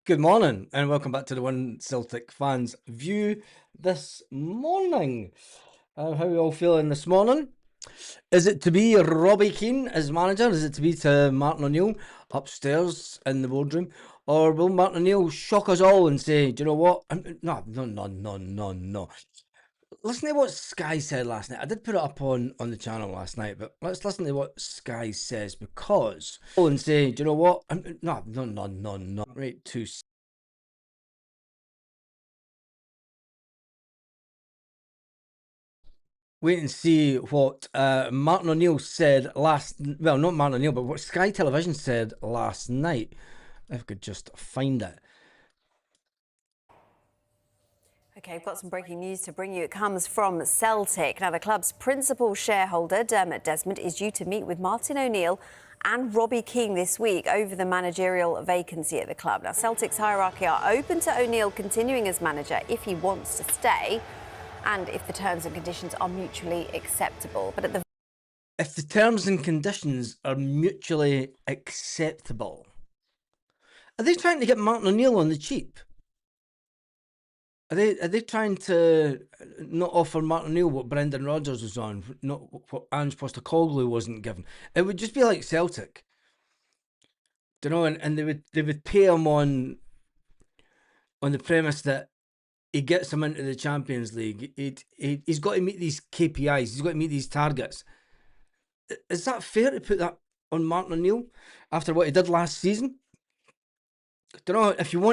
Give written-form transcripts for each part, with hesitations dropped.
Good morning and welcome back to the One Celtic Fans View this morning. How are we all feeling this morning? Is it to be Robbie Keane as manager? Is it to be to Martin O'Neill upstairs in the boardroom? Or will Martin O'Neill shock us all and say, do you know what? No. Listen to what Sky said last night. I did put it up on the channel last night, but let's listen to what Sky says because... and say, do you know what? No. Right, two. Wait and see what Martin O'Neill said well, not Martin O'Neill, but what Sky Television said last night. If I could just find it. Okay, I've got some breaking news to bring you. It comes from Celtic. Now, the club's principal shareholder, Dermot Desmond, is due to meet with Martin O'Neill and Robbie Keane this week over the managerial vacancy at the club. Now, Celtic's hierarchy are open to O'Neill continuing as manager if he wants to stay and if the terms and conditions are mutually acceptable. But if the terms and conditions are mutually acceptable, are they trying to get Martin O'Neill on the cheap? Are they trying to not offer Martin O'Neill what Brendan Rodgers was on, not what Ange Postecoglou wasn't given? It would just be like Celtic, you know, and they would pay him on the premise that he gets him into the Champions League. He's got to meet these KPIs. He's got to meet these targets. Is that fair to put that on Martin O'Neill after what he did last season? I don't know,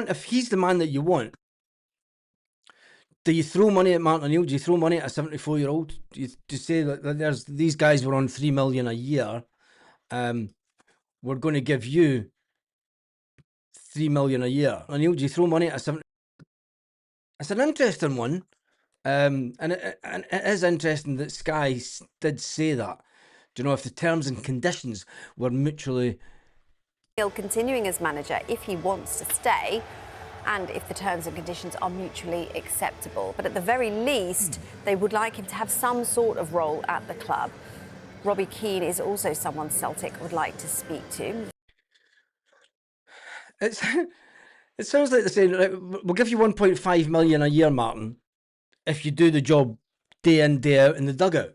if he's the man that you want, do you throw money at Martin O'Neill? Do you throw money at a 74-year-old? Do you say that these guys were on $3 million a year? We're going to give you $3 million a year. O'Neill, do you throw money at a 70? It's an interesting one, and it is interesting that Sky did say that. Do you know, if the terms and conditions were mutually... continuing as manager if he wants to stay and if the terms and conditions are mutually acceptable. But at the very least, they would like him to have some sort of role at the club. Robbie Keane is also someone Celtic would like to speak to. It sounds like they're saying, right, we'll give you 1.5 million a year, Martin, if you do the job day in, day out in the dugout.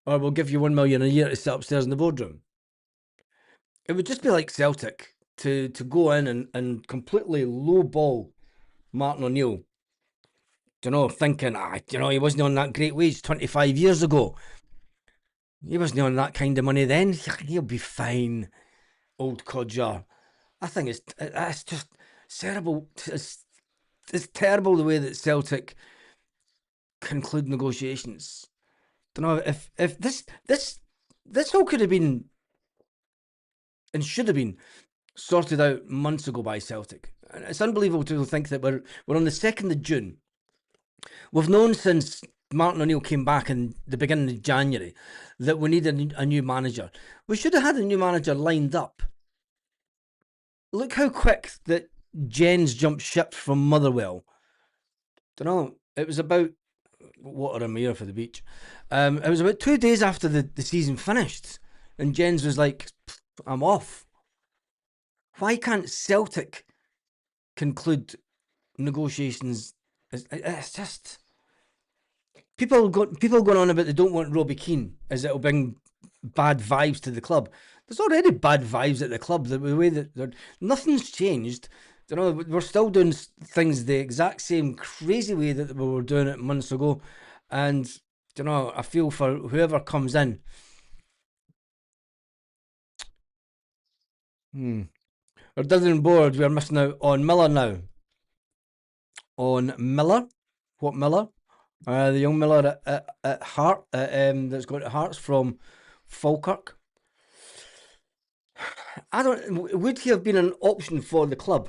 Or we'll give you 1 million a year to sit upstairs in the boardroom. It would just be like Celtic to go in and completely lowball Martin O'Neill. You know, thinking, he wasn't on that great wage 25 years ago. He wasn't on that kind of money then. He'll be fine, old codger. I think it's just terrible. It's terrible the way that Celtic conclude negotiations. Don't know if this all could have been and should have been sorted out months ago by Celtic. And it's unbelievable to think that we're on the 2nd of June. We've known since Martin O'Neill came back in the beginning of January that we need a new manager. We should have had a new manager lined up. Look how quick that Jens jumped ship from Motherwell. Don't know. It was about water in my ear for the beach. It was about 2 days after the season finished, and Jens was like, I'm off. Why can't Celtic conclude negotiations? It's just people going on about they don't want Robbie Keane as it'll bring bad vibes to the club. There's already bad vibes at the club. The way that nothing's changed. You know, we're still doing things the exact same crazy way that we were doing it months ago, and you know, I feel for whoever comes in. We're dithering board. We're missing out on Miller now. On Miller, what Miller? The young Miller at Heart, that's going to Hearts from Falkirk. Would he have been an option for the club?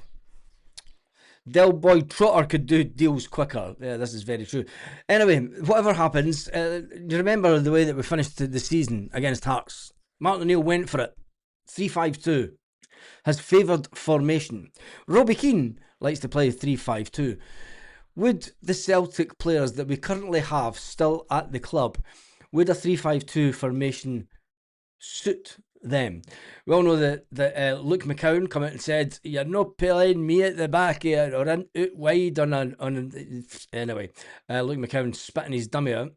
Del Boy Trotter could do deals quicker. Yeah, this is very true. Anyway, whatever happens, you remember the way that we finished the season against Hearts? Martin O'Neill went for it. 3-5-2. His favoured formation. Robbie Keane likes to play 3-5-2. Would the Celtic players that we currently have still at the club, would a 3-5-2 formation suit them. We all know that Luke McCowan come out and said, "You're not playing me at the back here or in out wide on anyway." Luke McCowan spitting his dummy out.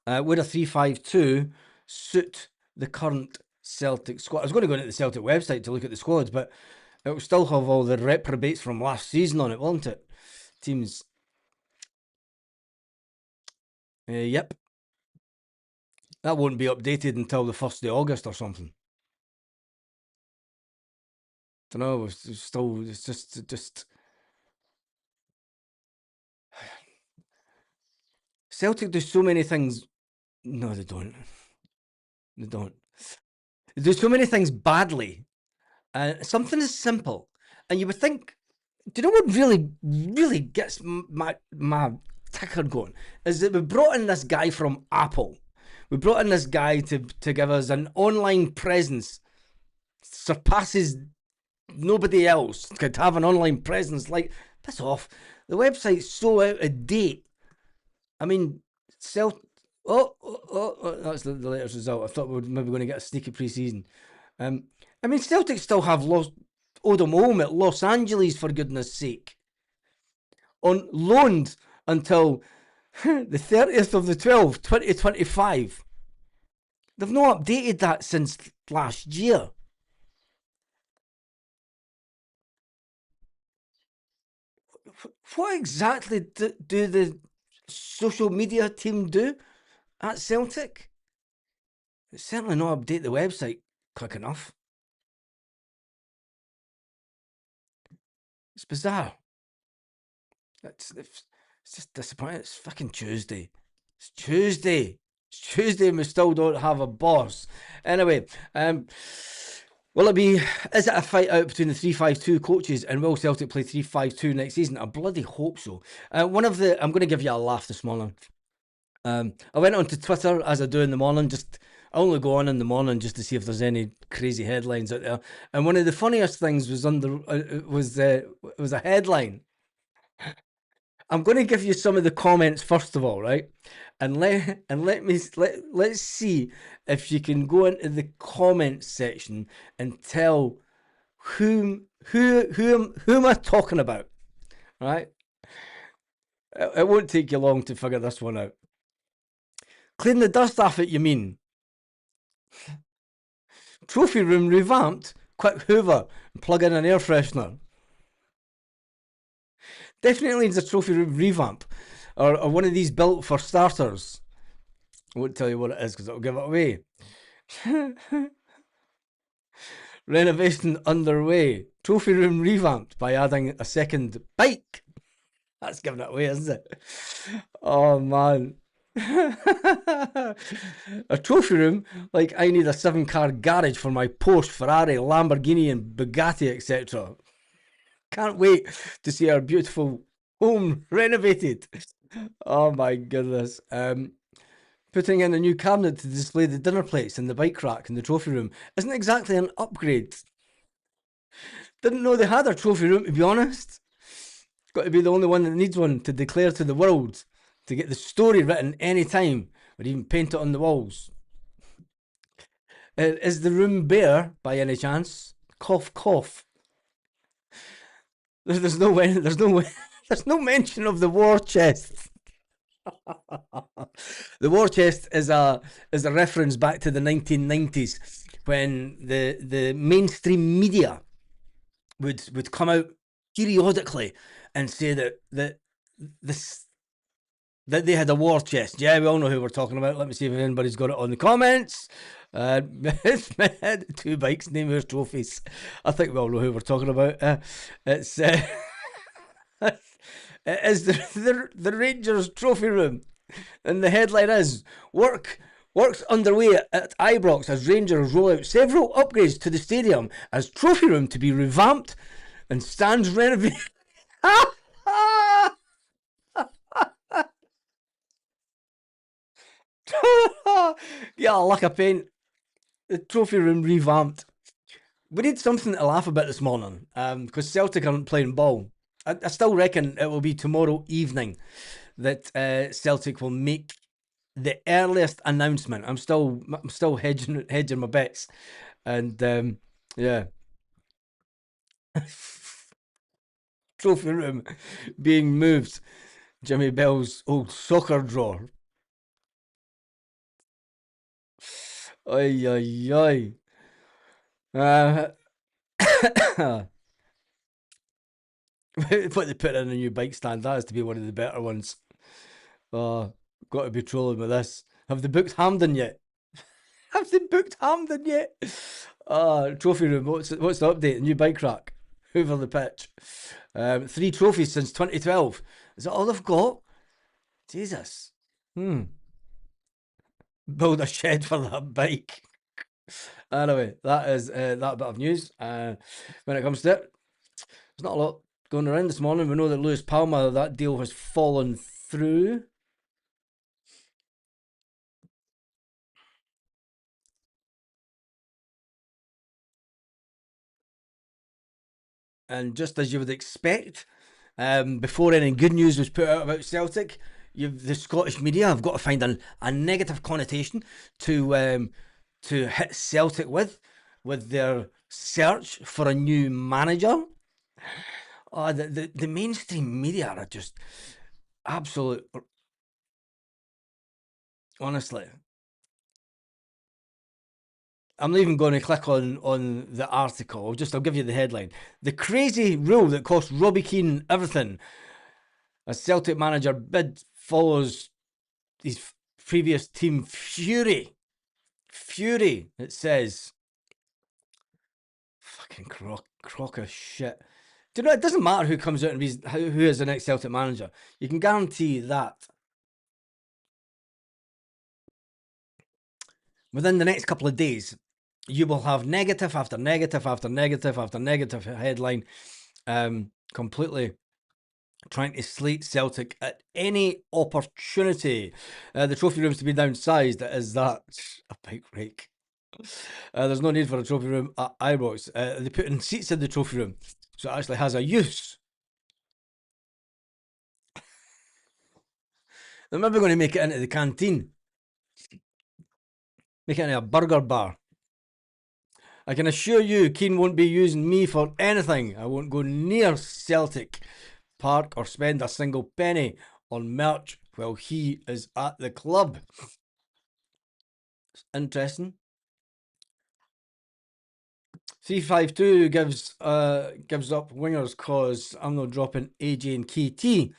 Would a 3-5-2 suit the current Celtic squad? I was going to go into the Celtic website to look at the squads, but it will still have all the reprobates from last season on it, won't it? Teams. Yep. That won't be updated until the 1st of August or something. Don't know. It's still. It's just. Celtic do so many things. No, they don't. They don't. They do so many things badly. Something is simple, and you would think. Do you know what really gets my ticker going? Is that we brought in this guy from Apple. We brought in this guy to give us an online presence surpasses nobody else could have an online presence. Like, piss off. The website's so out of date. I mean, that's the latest result. I thought we were maybe going to get a sneaky pre-season. I mean, Celtic still have lost Odom home at Los Angeles, for goodness sake. On loaned until the 30th of the 12th, 2025. They've not updated that since last year. What exactly do the social media team do at Celtic? It's certainly not update the website quick enough. It's bizarre. It's just disappointing. It's fucking Tuesday. It's Tuesday. It's Tuesday and we still don't have a boss. Anyway, will it be, is it a fight out between the 3-5-2 coaches and will Celtic play 3-5-2 next season? I bloody hope so. I'm going to give you a laugh this morning. I went onto Twitter as I do in the morning, I only go on in the morning just to see if there's any crazy headlines out there. And one of the funniest things was was a headline. I'm going to give you some of the comments first of all, right? And let's see if you can go into the comments section and tell who am I talking about, right? It won't take you long to figure this one out. Clean the dust off it, you mean? Trophy room revamped? Quick hoover and plug in an air freshener. Definitely needs a trophy room revamp. Or one of these built for starters. I won't tell you what it is because it'll give it away. Renovation underway. Trophy room revamped by adding a second bike. That's giving it away, isn't it? Oh, man. A trophy room? Like, I need a 7-car garage for my Porsche, Ferrari, Lamborghini and Bugatti, etc. Can't wait to see our beautiful home renovated. Oh my goodness. Putting in a new cabinet to display the dinner plates and the bike rack in the trophy room isn't exactly an upgrade. Didn't know they had a trophy room, to be honest. Got to be the only one that needs one to declare to the world, to get the story written any time, or even paint it on the walls. Is the room bare by any chance? Cough, cough. There's no mention of the war chest. The war chest is a reference back to the 1990s when the mainstream media would come out periodically and say that they had a war chest. Yeah, we all know who we're talking about. Let me see if anybody's got it on the comments. Two bikes, name your trophies. I think we all know who we're talking about. It's it is the Rangers trophy room, and the headline is works underway at Ibrox as Rangers roll out several upgrades to the stadium as trophy room to be revamped and stands renovated. Yeah, like a paint. The trophy room revamped. We need something to laugh about this morning, because Celtic aren't playing ball. I still reckon it will be tomorrow evening that Celtic will make the earliest announcement. I'm still hedging my bets, and yeah, trophy room being moved. Jimmy Bell's old soccer drawer. Ay ay ay. Uh, what they put in a new bike stand, that has to be one of the better ones. Got to be trolling with this. Have they booked Hamden yet? Have they booked Hamden yet? Trophy room. What's the update? New bike rack. Hoover the pitch. 3 trophies since 2012. Is that all they've got? Jesus. Build a shed for that bike. Anyway, that is that bit of news. When it comes to it, there's not a lot going around this morning. We know that Lewis Palmer, that deal has fallen through. And just as you would expect, before any good news was put out about Celtic, the Scottish media have got to find a negative connotation to hit Celtic with their search for a new manager. The mainstream media are just absolute. Honestly, I'm not even going to click on the article. I'll give you the headline. The crazy rule that cost Robbie Keane everything. A Celtic manager bid follows his previous team fury. Fury, it says. Fucking crock of shit. Do you know, it doesn't matter who comes out and who is the next Celtic manager. You can guarantee that within the next couple of days, you will have negative after negative after negative after negative headline, completely trying to slate Celtic at any opportunity. The trophy room's to be downsized. Is that a bike rake? There's no need for a trophy room at Ibrox. They put in seats in the trophy room, so it actually has a use. They're maybe going to make it into the canteen. Make it into a burger bar. I can assure you, Keane won't be using me for anything. I won't go near Celtic Park or spend a single penny on merch while he is at the club. Interesting. 352 gives up wingers cause I'm not dropping AJ and KT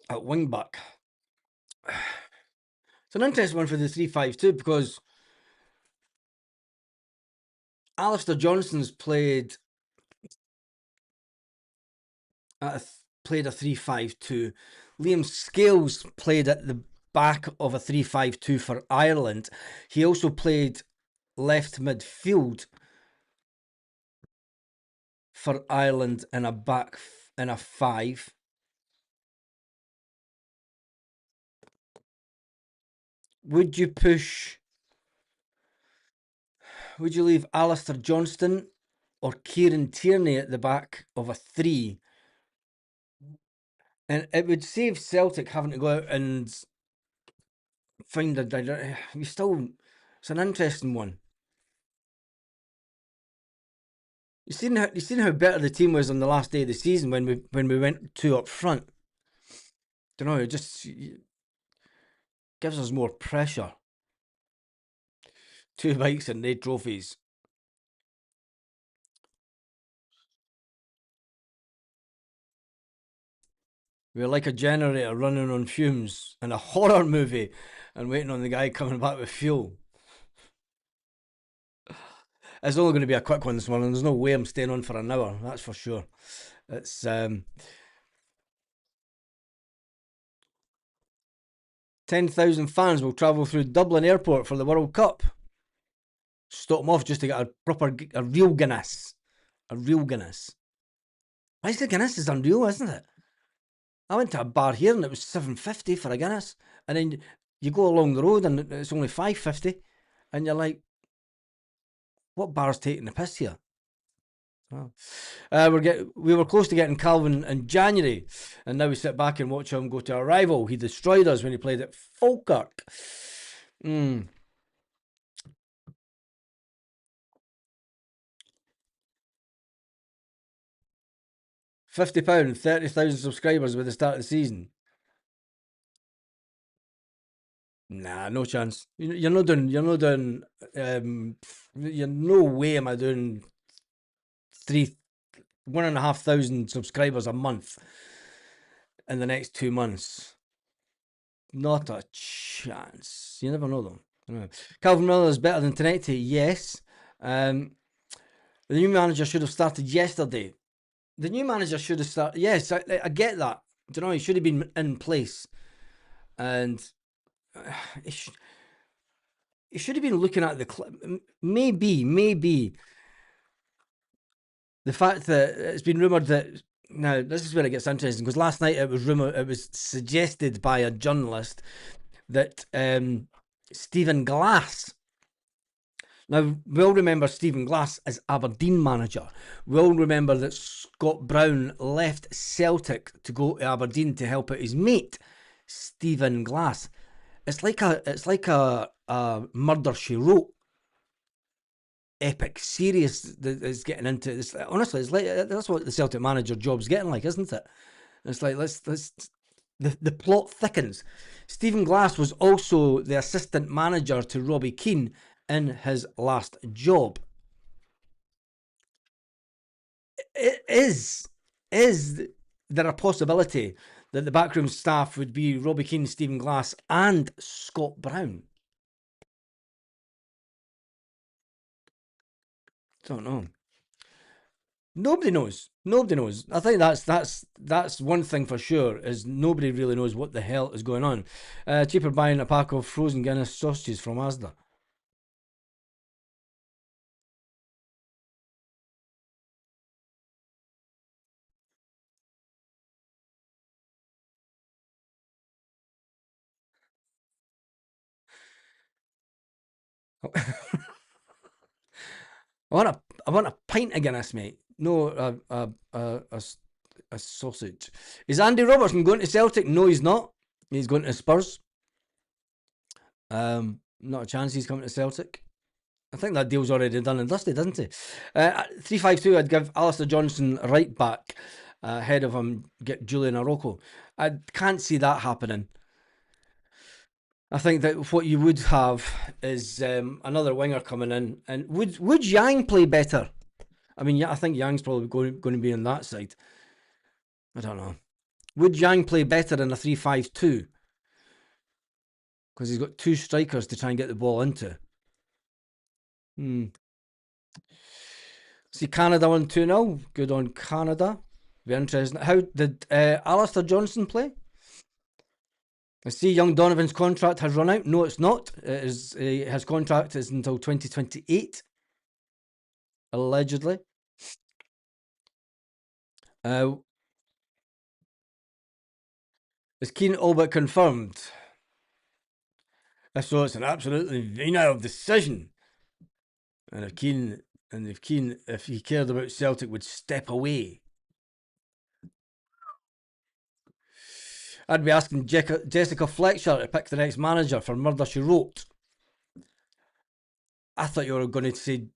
at wing back. It's an interesting one for the 352 because Alistair Johnston's played a 3-5-2. Liam Scales played at the back of a 3-5-2 for Ireland. He also played left midfield for Ireland in a 5. Would you leave Alistair Johnston or Kieran Tierney at the back of a 3? And it would save Celtic having to go out and find a direct. It's an interesting one. You seen how better the team was on the last day of the season when we went 2 up front. Don't know. It just gives us more pressure. 2 bikes and 8 trophies. We're like a generator running on fumes in a horror movie and waiting on the guy coming back with fuel. It's only going to be a quick one this morning. There's no way I'm staying on for an hour, that's for sure. It's 10,000 fans will travel through Dublin Airport for the World Cup. Stop them off just to get a real Guinness. A real Guinness. Why is the Guinness is unreal, isn't it? I went to a bar here and it was $7.50 for a Guinness, and then you go along the road and it's only $5.50, and you're like, what bar's taking the piss here? Oh. We were close to getting Calvin in January, and now we sit back and watch him go to a rival. He destroyed us when he played at Falkirk. £50, 30,000 subscribers with the start of the season. Nah, no chance. You're not doing. You're not doing. You're no way am I doing 1,500 subscribers a month in the next 2 months. Not a chance. You never know though. Calvin Miller is better than Tonetti, yes. The new manager should have started yesterday. The new manager should have started. Yes, I get that. Do you know, he should have been in place, and he should have been looking at the maybe the fact that it's been rumoured that. Now, this is where it gets interesting, because last night it was suggested by a journalist that Stephen Glass. Now, we all remember Stephen Glass as Aberdeen manager. We all remember that Scott Brown left Celtic to go to Aberdeen to help out his mate, Stephen Glass. It's like a Murder, She Wrote epic series that is getting into this. Honestly, it's like that's what the Celtic manager job's getting like, isn't it? It's like let's the plot thickens. Stephen Glass was also the assistant manager to Robbie Keane in his last job. Is there a possibility that the backroom staff would be Robbie Keane, Stephen Glass, and Scott Brown? Don't know. Nobody knows. I think that's one thing for sure, is nobody really knows what the hell is going on. Cheaper buying a pack of frozen Guinness sausages from Asda. I want a pint of Guinness, mate. No, a sausage. Is Andy Robertson going to Celtic? No, he's not. He's going to Spurs. Not a chance he's coming to Celtic. I think that deal's already done and dusted, isn't it? 352, I'd give Alistair Johnson right back ahead of him, get Julian Araujo. I can't see that happening. I think that what you would have is another winger coming in. And would Yang play better? I mean, yeah, I think Yang's probably going to be on that side. I don't know. Would Yang play better in a 3-5-2? Because he's got two strikers to try and get the ball into. See Canada won 2-0. Good on Canada. Very interesting. How did Alistair Johnson play? I see young Donovan's contract has run out. No, it's not. His contract is until 2028. Allegedly. Is Keane all but confirmed? If so, it's an absolutely venal decision. And if he cared about Celtic, would step away. I'd be asking Jessica Fletcher to pick the next manager for Murder, She Wrote. I thought you were going to say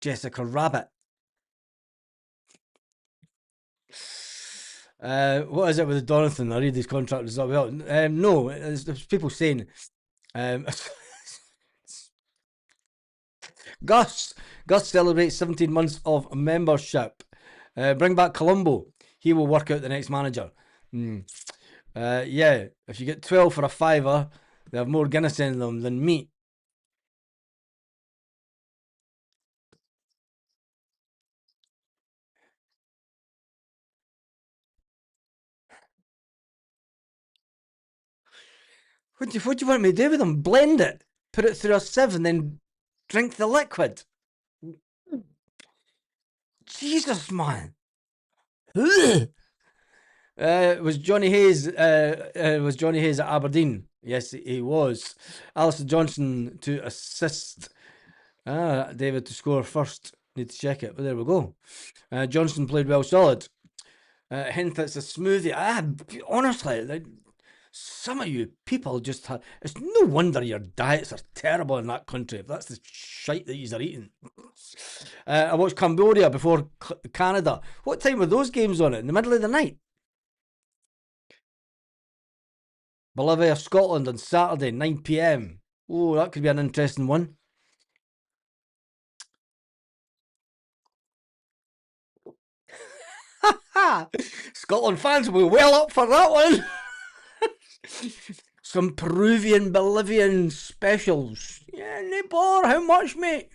Jessica Rabbit. What is it with Donathan? I read his contract as well. No, there's people saying Gus celebrates 17 months of membership. Bring back Colombo. He will work out the next manager. Yeah, if you get 12 for a fiver, they have more Guinness in them than me. What do you want me to do with them? Blend it, put it through a sieve, and then drink the liquid. Jesus, man. Was Johnny Hayes at Aberdeen? Yes, he was. Alistair Johnson to assist David to score first. Need to check it, but there we go. Johnson played well, solid. Hint it's a smoothie. Honestly, some of you people just have. It's no wonder your diets are terrible in that country if that's the shite that you are eating. I watched Cambodia before Canada. What time were those games on it? In the middle of the night? Bolivia, Scotland on Saturday, 9 p.m. Oh, that could be an interesting one. Scotland fans will be well up for that one. Some Peruvian, Bolivian specials. Yeah, no bother. How much, mate?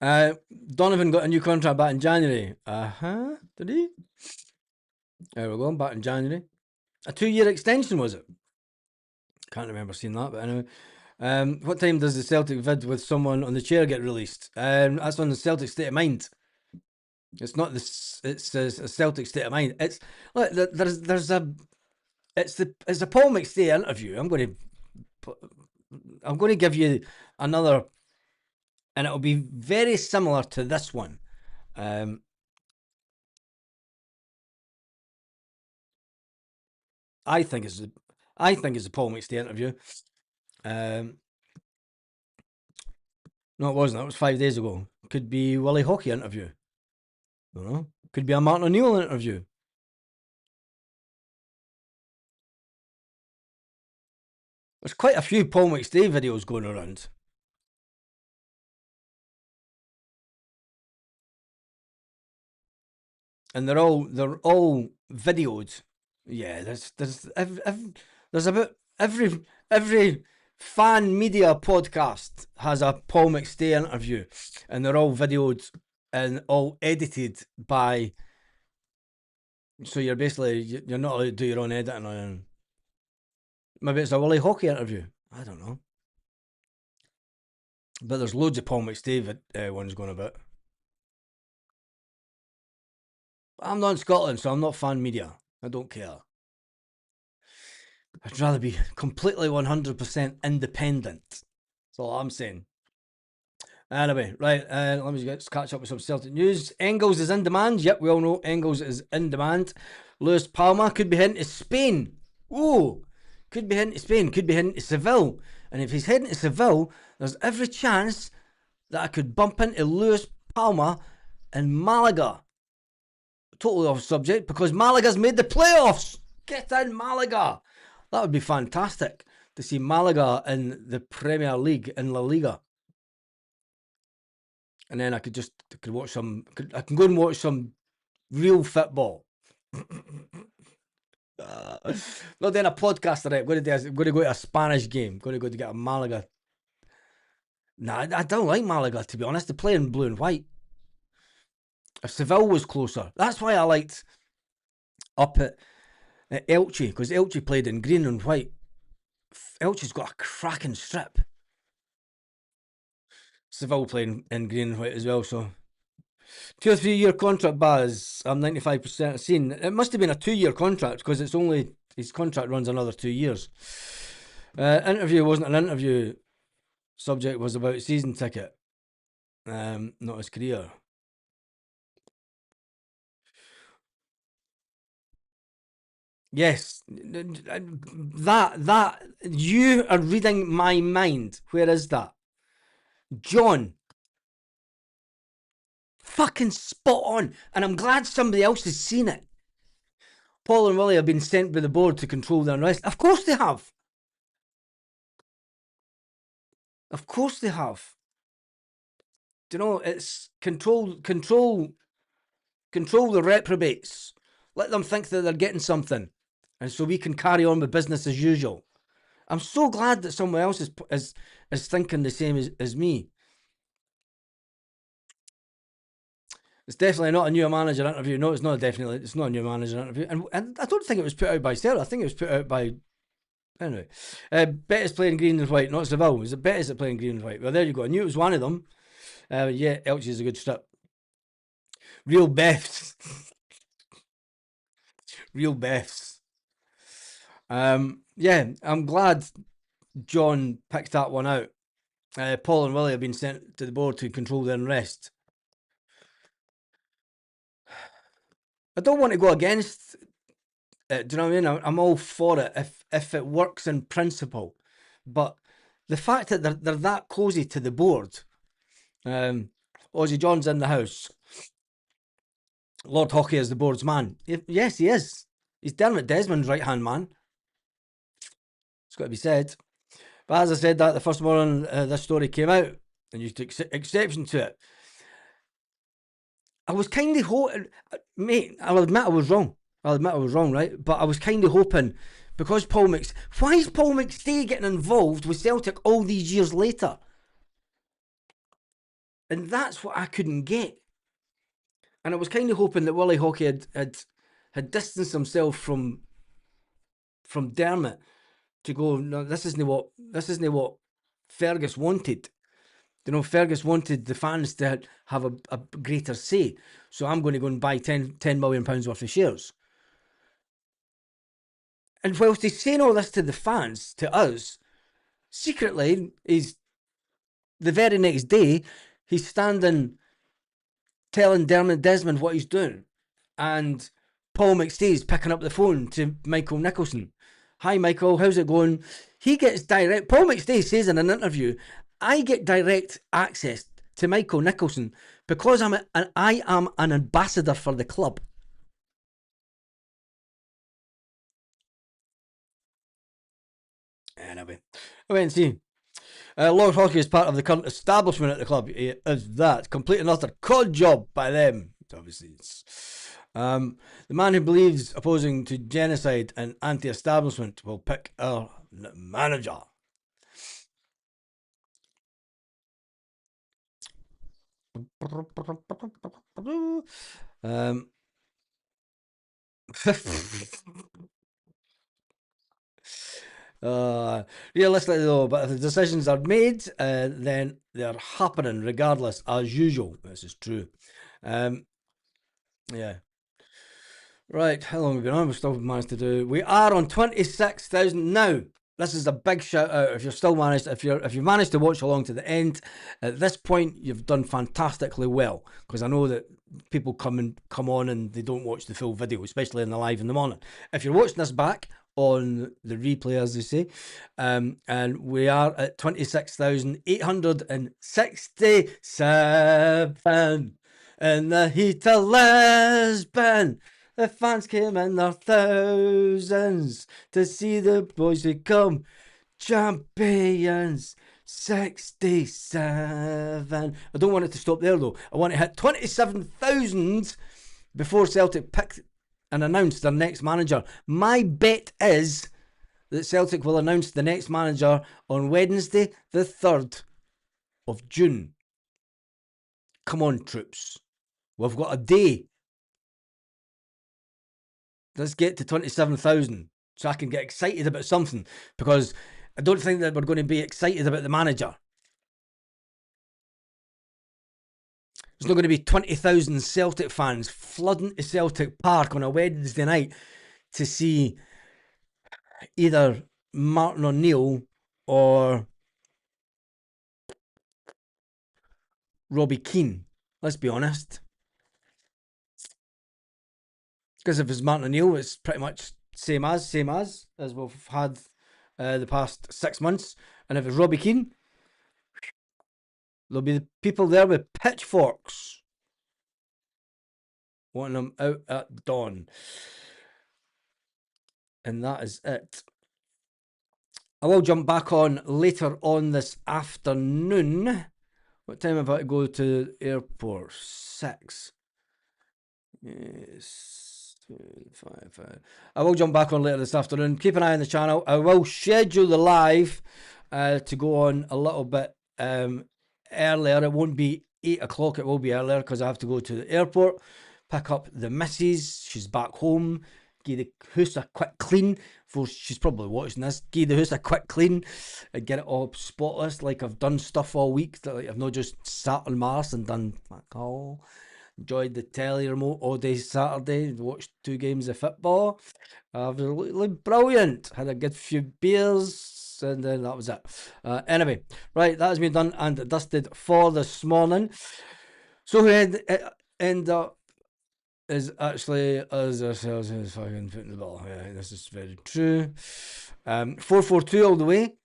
Donovan got a new contract back in January. Did he? There we go, back in January. A 2-year extension, was it? Can't remember seeing that, but anyway. What time does the Celtic vid with someone on the chair get released? That's on the Celtic State of Mind. It's not this. It's a Celtic State of Mind. It's look, there's a. It's a Paul McStay interview. I'm going to give you another, and it'll be very similar to this one. I think it's a Paul McStay interview. No, it wasn't. That was 5 days ago. Could be Willie Hockey interview. Don't know. Could be a Martin O'Neill interview. There's quite a few Paul McStay videos going around. And they're all videoed. Yeah, there's about every fan media podcast has a Paul McStay interview, and they're all videoed and all edited by. So you're not allowed to do your own editing on. Maybe it's a Willie Hockey interview. I don't know. But there's loads of Paul McStay ones going about. I'm not in Scotland, so I'm not fan media. I don't care. I'd rather be completely 100% independent. That's all I'm saying. Anyway, right, let me just catch up with some Celtic news. Engels is in demand. Yep, we all know Engels is in demand. Luis Palma could be heading to Spain. Oh, could be heading to Spain. Could be heading to Seville. And if he's heading to Seville, there's every chance that I could bump into Luis Palma in Malaga. Totally off subject because Malaga's made the playoffs. Get in, Malaga. That would be fantastic to see Malaga in the Premier League in La Liga. And then I could watch some. I can go and watch some real football. Not doing a podcast today. I'm going to go to a Spanish game. I'm going to go to get a Malaga. Nah, I don't like Malaga, to be honest. They play in blue and white. If Seville was closer, that's why I liked up at Elche, because Elche played in green and white. Elche's got a cracking strip. Seville playing in green and white as well, so 2 or 3 year contract, Baz. I'm 95% seen. It must have been a 2-year contract because it's only his contract runs another 2 years. Interview wasn't an interview. Subject was about season ticket, not his career. Yes, that you are reading my mind. Where is that, John? Fucking spot on, and I'm glad somebody else has seen it. Paul and Willie have been sent by the board to control the unrest. Of course they have. Of course they have. Do you know, it's control the reprobates. Let them think that they're getting something, and so we can carry on with business as usual. I'm so glad that someone else is thinking the same as me. It's definitely not a new manager interview. No, it's not a new manager interview. And I don't think it was put out by Sarah. I think it was put out by. Anyway. Betis playing green and white, not Seville. Was it Betis that playing green and white? Well, there you go. I knew it was one of them. Yeah, Elche is a good strip. Real Beths. Real Beths. Yeah, I'm glad John picked that one out. Paul and Willie have been sent to the board to control their unrest. I don't want to go against it, do you know what I mean? I'm all for it if it works in principle. But the fact that they're that cosy to the board, Ozzy John's in the house. Lord Hockey is the board's man. Yes, he is. He's Dermot Desmond's right-hand man. It's got to be said. But as I said that the first morning this story came out, and you took exception to it, I was kind of hoping, mate, I'll admit I was wrong. Right? But I was kind of hoping, because why is Paul McStay getting involved with Celtic all these years later? And that's what I couldn't get. And I was kind of hoping that Willie Hockey had distanced himself from Dermot to go, no, this isn't what Fergus wanted. You know, Fergus wanted the fans to have a greater say. So I'm going to go and buy £10 million worth of shares. And whilst he's saying all this to the fans, to us, secretly, he's the very next day, he's standing telling Dermot Desmond what he's doing. And Paul McStay's picking up the phone to Michael Nicholson. Hi, Michael, how's it going? He gets direct, Paul McStay says in an interview, I get direct access to Michael Nicholson because I am an ambassador for the club. Anyway, I went and see. Lord Hockey is part of the current establishment at the club. Is that complete and utter cod job by them? Obviously, it's the man who believes opposing to genocide and anti-establishment will pick our manager. Realistically though, but if the decisions are made, then they're happening regardless, as usual. This is true. Yeah. Right, how long have we been on? We've still managed to do. We are on 26,000 now. This is a big shout out if you're still managed. If you managed to watch along to the end, at this point you've done fantastically well, because I know that people come on and they don't watch the full video, especially in the live in the morning. If you're watching this back on the replay, as they say, and we are at 26,867 in the heat of Lisbon. The fans came in their thousands to see the boys become champions. 67. I don't want it to stop there though. I want to hit 27,000 before Celtic picked and announced their next manager. My bet is that Celtic will announce the next manager on Wednesday, the 3rd of June. Come on, troops. We've got a day. Let's get to 27,000 so I can get excited about something, because I don't think that we're going to be excited about the manager. There's not going to be 20,000 Celtic fans flooding to Celtic Park on a Wednesday night to see either Martin O'Neill or Robbie Keane. Let's be honest. Because if it's Martin O'Neill, it's pretty much same as we've had the past 6 months. And if it's Robbie Keane, there'll be the people there with pitchforks wanting them out at dawn. And that is it. I will jump back on later on this afternoon. What time have I to go to the airport? 6. Yes. 5. I will jump back on later this afternoon. Keep an eye on the channel. I will schedule the live to go on a little bit earlier. It won't be 8 o'clock. It will be earlier because I have to go to the airport, pick up the missus. She's back home. Give the house a quick clean. For she's probably watching this. Give the house a quick clean and get it all spotless. Like I've done stuff all week. That like I've not just sat on Mars and done fuck all. Enjoyed the telly remote all day Saturday. Watched 2 games of football. Absolutely brilliant. Had a good few beers. points, and then that was it. Anyway, right, that has been done and dusted for this morning. So we end up is actually us ourselves who's fucking putting the ball. Yeah, this is very true. 4-4-2 all the way.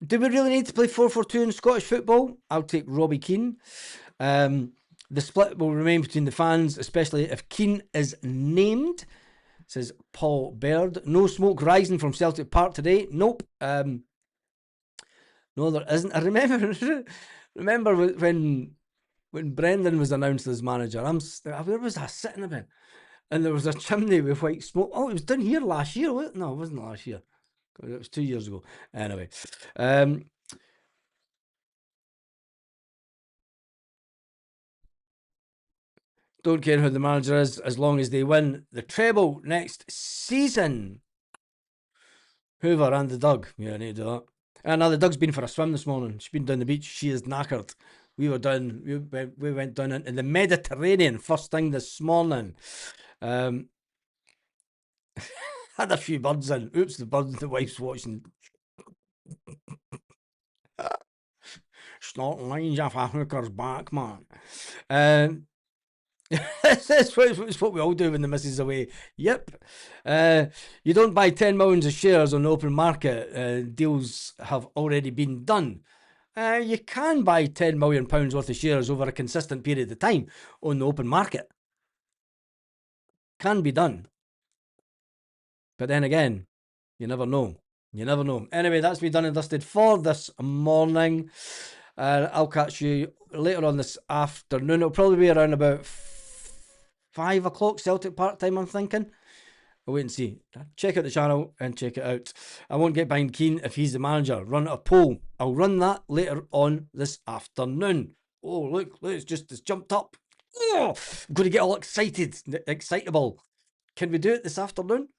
Do we really need to play 4-4-2 in Scottish football? I'll take Robbie Keane. The split will remain between the fans, especially if Keane is named, says Paul Baird. No smoke rising from Celtic Park today. Nope. No, there isn't. I remember when Brendan was announced as manager. Where was I sitting about? And there was a chimney with white smoke. Oh, it was done here last year. No, it wasn't last year. It was 2 years ago. Anyway, don't care who the manager is as long as they win the treble next season. Hoover and the Doug. Yeah, I need to do that. And now the Doug's been for a swim this morning. She's been down the beach. She is knackered. We went down into the Mediterranean first thing this morning. Had a few birds in. Oops, the wife's watching. Snorting lines off a hooker's back, man. That's what we all do when the missus is away. Yep. You don't buy 10 millions of shares on the open market. Deals have already been done. You can buy £10 million worth of shares over a consistent period of time on the open market. Can be done. But then again, you never know. You never know. Anyway, that's me done and dusted for this morning. I'll catch you later on this afternoon. It'll probably be around about 5 o'clock Celtic Park time, I'm thinking. I'll wait and see. Check out the channel and check it out. I won't get behind Keane if he's the manager. Run a poll. I'll run that later on this afternoon. Oh, look, it's jumped up. Oh, I'm going to get all excited, excitable. Can we do it this afternoon?